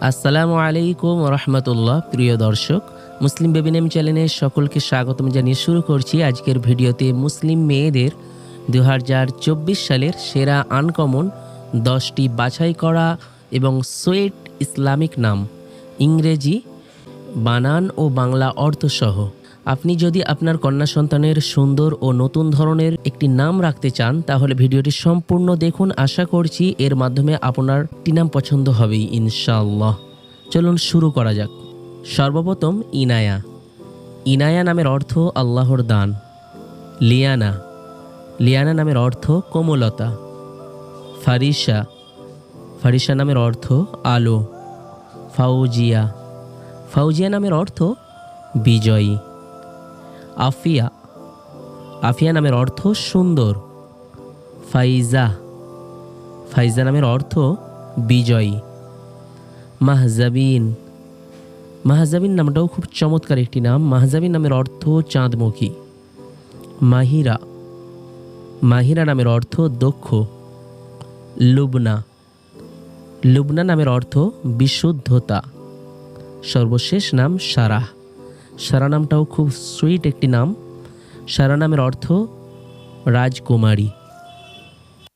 আসসালামু আলাইকুম রহমতুল্লাহ। প্রিয় দর্শক, মুসলিম বেবি নেম চ্যানেলে সকলকে স্বাগতম জানিয়ে শুরু করছি আজকের ভিডিওতে মুসলিম মেয়েদের 2024 সালের সেরা আনকমন 10টি বাছাই করা এবং সুইট ইসলামিক নাম, ইংরেজি বানান ও বাংলা অর্থসহ। আপনি যদি আপনার কন্যা সন্তানের সুন্দর ও নতুন ধরনের একটি নাম রাখতে চান তাহলে ভিডিওটি সম্পূর্ণ দেখুন। আশা করছি এর মাধ্যমে আপনার একটি নাম পছন্দ হবেই ইনশাআল্লাহ। চলুন শুরু করা যাক। সর্বপ্রথম ইনায়া। ইনায়া নামের অর্থ আল্লাহর দান। লিয়ানা। লিয়ানা নামের অর্থ কোমলতা। ফারিসা। ফারিসা নামের অর্থ আলো। ফাউজিয়া। ফাউজিয়া নামের অর্থ বিজয়ী। আফিয়া। আফিয়া নামের অর্থ সুন্দর। ফাইজা। ফাইজা নামের অর্থ বিজয়ী। মাহজাবিন। মাহজাবিন নামটাও খুব চমৎকার একটি নাম। মাহজাবিন নামের অর্থ চাঁদমুখী। মাহিরা। মাহিরা নামের অর্থ দক্ষ। লুবনা। লুবনা নামের অর্থ বিশুদ্ধতা। সর্বশেষ নাম সারাহ। সারা নামটাও খুব সুইট একটি নাম। সারা নামের অর্থ রাজকুমারী।